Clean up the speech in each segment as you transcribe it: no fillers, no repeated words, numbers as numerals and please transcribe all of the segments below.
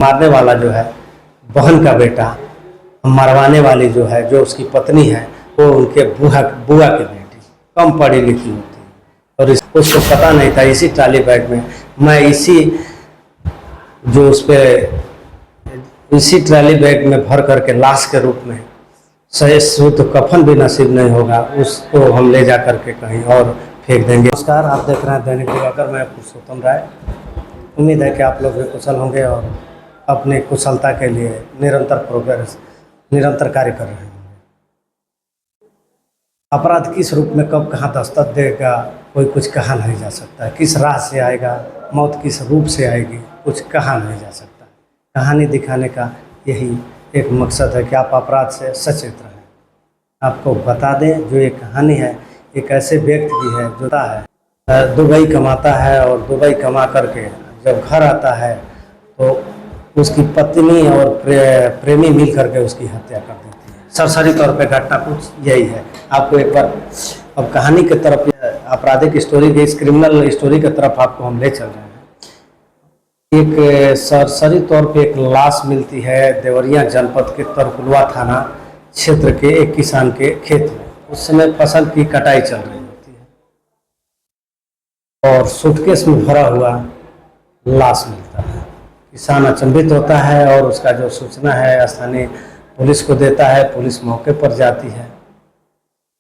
मारने वाला जो है बहन का बेटा, मरवाने वाली जो है, जो उसकी पत्नी है, वो उनके बुआ की बेटी कम पढ़ी लिखी होती है। और उसको पता नहीं था, इसी ट्रॉली बैग में मैं जो उस पर इसी ट्रॉली बैग में भर करके लाश के रूप में सही शुद्ध कफन भी नसीब नहीं होगा, उसको हम ले जा करके कहीं और फेंक देंगे। नमस्कार, आप देख रहे हैं दैनिक दिवाकर, मैं पुरुषोत्तम राय। उम्मीद है कि आप लोग भी कुशल होंगे और अपने कुशलता के लिए निरंतर कार्य कर रहे होंगे। अपराध किस रूप में कब कहाँ दस्तक देगा कोई कुछ कहा नहीं जा सकता है। किस राह से आएगा, मौत किस रूप से आएगी, कुछ कहा नहीं जा सकता। कहानी दिखाने का यही एक मकसद है कि आप अपराध से सचेत रहें। आपको बता दें, जो ये कहानी है एक ऐसे व्यक्ति की है जो है दुबई कमाता है, और दुबई कमा करके जब घर आता है तो उसकी पत्नी और प्रेमी मिल करके उसकी हत्या कर देती है। सरसरी तौर पे घटना कुछ यही है। आपको एक बार अब कहानी की तरफ, आपराधिक स्टोरी की, इस क्रिमिनल स्टोरी की तरफ आपको हम ले चल रहे हैं। एक सरसरी तौर पे एक लाश मिलती है देवरिया जनपद के तरकुलवा थाना क्षेत्र के एक किसान के खेत में। उस समय फसल की कटाई चल रही होती है और सूटकेस में भरा हुआ लाश मिलता है। किसान अचंभित होता है और उसका जो सूचना है स्थानीय पुलिस को देता है। पुलिस मौके पर जाती है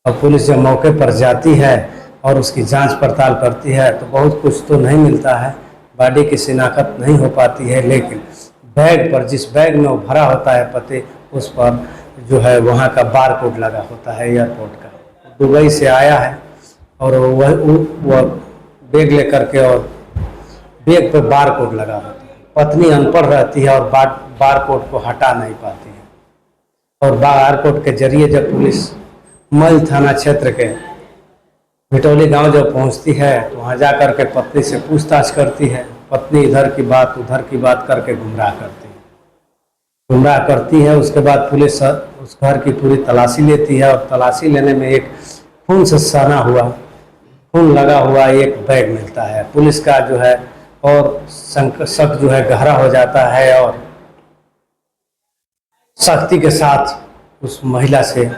और पुलिस जब मौके पर जाती है और उसकी जांच पड़ताल करती है तो बहुत कुछ तो नहीं मिलता है, बॉडी की शिनाख्त नहीं हो पाती है, लेकिन बैग पर, जिस बैग में वो भरा होता है पते, उस पर जो है वहाँ का बार कोड लगा होता है एयरपोर्ट का। दुबई से आया है और वह बैग लेकर के, और बैग पे बार कोड लगा होता है। पत्नी अनपढ़ रहती है और बार कोड को हटा नहीं पाती है। और बार कोड के जरिए जब पुलिस मई थाना क्षेत्र के भिटौली गांव जब पहुंचती है तो वहाँ जा कर के पत्नी से पूछताछ करती है। पत्नी इधर की बात उधर की बात करके गुमराह करती है। उसके बाद पुलिस उस घर की पूरी तलाशी लेती है और तलाशी लेने में एक खून से सना हुआ, खून लगा हुआ एक बैग मिलता है। पुलिस का जो है और शक जो है गहरा हो जाता है और सख्ती के साथ उस महिला से,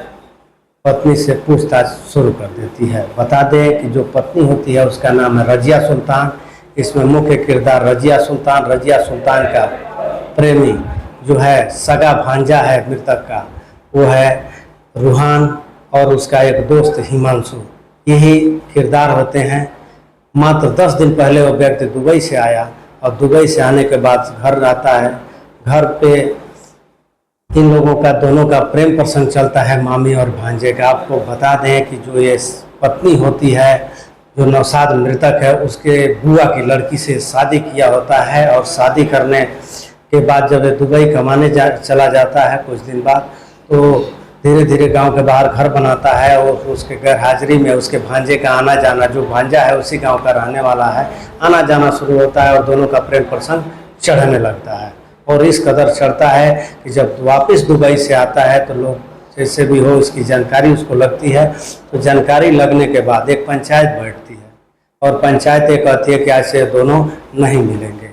पत्नी से पूछताछ शुरू कर देती है। बता दें कि जो पत्नी होती है उसका नाम है रजिया सुल्तान। इसमें मुख्य किरदार रजिया सुल्तान का प्रेमी जो है, सगा भांजा है मृतक का, वो है रूहान, और उसका एक दोस्त हिमांशु। यही किरदार होते हैं। मात्र 10 दिन पहले वो व्यक्ति दुबई से आया और दुबई से आने के बाद घर आता है। घर पे इन लोगों का, दोनों का प्रेम प्रसंग चलता है, मामी और भांजे का। आपको बता दें कि जो ये पत्नी होती है, जो नौशाद मृतक है, उसके बुआ की लड़की से शादी किया होता है। और शादी करने के बाद जब दुबई कमाने चला जाता है कुछ दिन बाद, तो धीरे धीरे गांव के बाहर घर बनाता है और उसके गैर हाजिरी में उसके भांजे का आना जाना, जो भांजा है उसी गांव का रहने वाला है, आना जाना शुरू होता है और दोनों का प्रेम प्रसंग चढ़ने लगता है। और इस कदर चढ़ता है कि जब वापस दुबई से आता है तो लोग जैसे भी हो इसकी जानकारी उसको लगती है। तो जानकारी लगने के बाद एक पंचायत बैठती है और पंचायत ये कहती है कि आज से दोनों नहीं मिलेंगे।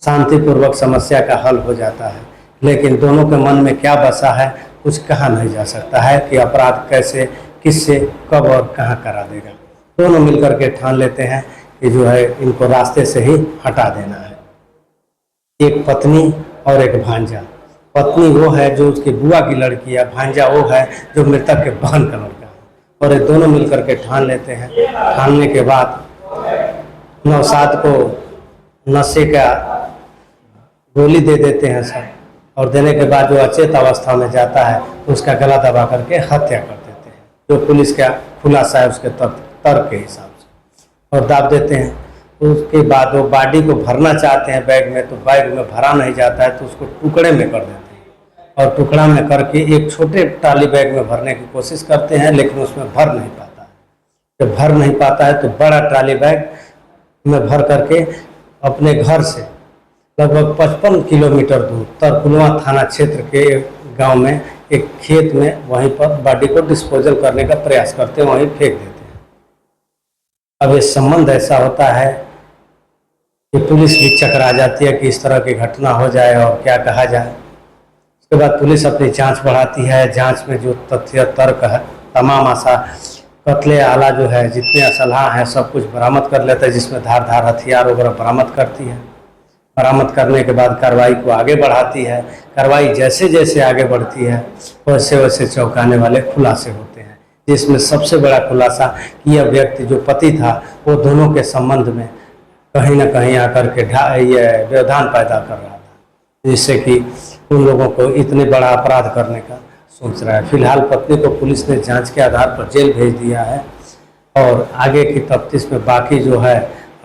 शांतिपूर्वक समस्या का हल हो जाता है, लेकिन दोनों के मन में क्या बसा है कुछ कहा नहीं जा सकता है कि अपराध कैसे, किससे, कब और कहाँ करा देगा। दोनों मिलकर के ठान लेते हैं कि जो है इनको रास्ते से ही हटा देना है। एक पत्नी और एक भांजा। पत्नी वो है जो उसकी बुआ की लड़की है, भांजा वो है जो मृतक के बहन का लड़का है। और ये दोनों मिलकर के ठान लेते हैं। ठानने के बाद नौशाद को नशे का गोली दे देते हैं सब, और देने के बाद जो अचेत अवस्था में जाता है तो उसका गला दबा करके हत्या कर देते हैं, जो पुलिस का खुलासा है उसके तर्क के हिसाब से, और दाब देते हैं। उसके बाद वो बॉडी को भरना चाहते हैं बैग में, तो बैग में भरा नहीं जाता है तो उसको टुकड़े में कर देते हैं, और टुकड़ा में करके एक छोटे ट्रॉली बैग में भरने की कोशिश करते हैं, लेकिन उसमें भर नहीं पाता है। जब भर नहीं पाता है तो बड़ा ट्रॉली बैग में भर करके अपने घर से लगभग 55 किलोमीटर दूर तरकुलवा थाना क्षेत्र के गांव में एक खेत में, वहीं पर बॉडी को डिस्पोजल करने का प्रयास करते हैं, वहीं फेंक देते हैं। अब ये संबंध ऐसा होता है ये पुलिस भी चकरा जाती है कि इस तरह की घटना हो जाए और क्या कहा जाए। उसके बाद पुलिस अपनी जांच बढ़ाती है। जांच में जो तथ्य तर्क है, तमाम आशा कत्ले आला जो है, जितने असलहा हैं सब कुछ बरामद कर लेता है, जिसमें धार हथियार वगैरह बरामद करती है। बरामद करने के बाद कार्रवाई को आगे बढ़ाती है। कार्रवाई जैसे जैसे आगे बढ़ती है वैसे वैसे चौंकाने वाले खुलासे होते हैं, जिसमें सबसे बड़ा खुलासा कि यह व्यक्ति जो पति था वो दोनों के संबंध में कहीं ना कहीं आकर के ये व्यवधान पैदा कर रहा था, जिससे कि उन लोगों को इतने बड़ा अपराध करने का सोच रहा है। फिलहाल पत्नी को पुलिस ने जांच के आधार पर जेल भेज दिया है और आगे की तफ्तीश में बाकी जो है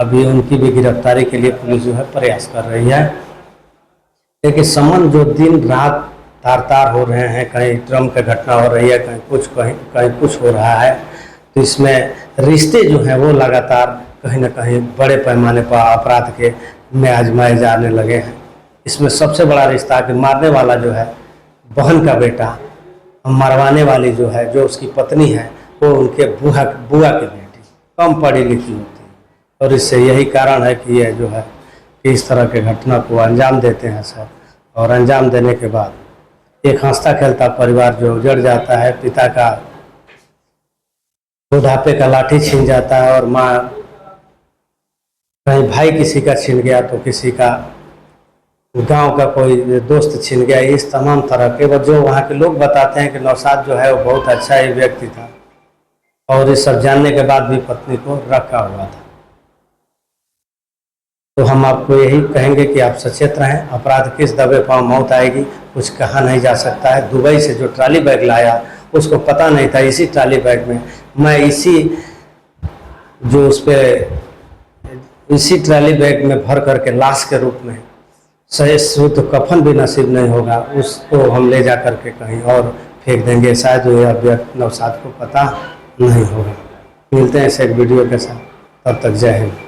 अभी उनकी भी गिरफ्तारी के लिए पुलिस जो है प्रयास कर रही है। लेकिन संबंध जो दिन रात तार हो रहे हैं, कहीं ड्रम की घटना हो रही है, कहीं कुछ हो रहा है, तो इसमें रिश्ते जो हैं वो लगातार कहीं ना कहीं बड़े पैमाने पर अपराध के में आजमाए जाने लगे हैं। इसमें सबसे बड़ा रिश्ता कि मारने वाला जो है बहन का बेटा, मरवाने वाली जो है, जो उसकी पत्नी है, वो उनके बुआ की बेटी, कम पढ़ी लिखी होती है। और इससे यही कारण है कि यह जो है कि इस तरह के घटना को अंजाम देते हैं सब, और अंजाम देने के बाद एक हंसता खेलता परिवार जो उजड़ जाता है। पिता का बुढ़ापे का लाठी छीन जाता है, और माँ, कहीं भाई किसी का छीन गया तो किसी का गांव का कोई दोस्त छीन गया। इस तमाम तरह के वो जो वहाँ के लोग बताते हैं कि नौशाद जो है वो बहुत अच्छा ही व्यक्ति था, और इस सब जानने के बाद भी पत्नी को रखा हुआ था। तो हम आपको यही कहेंगे कि आप सचेत रहें। अपराध किस दबे पांव मौत आएगी कुछ कहा नहीं जा सकता है। दुबई से जो ट्रॉली बैग लाया उसको पता नहीं था इसी ट्रॉली बैग में मैं इसी ट्रॉली बैग में भर करके लाश के रूप में, सही शुद्ध कफन भी नसीब नहीं होगा, उसको हम ले जा करके कहीं और फेंक देंगे। शायद यह व्यक्ति नौशाद को पता नहीं होगा। मिलते हैं इस एक वीडियो के साथ, तब तक जय हिंद।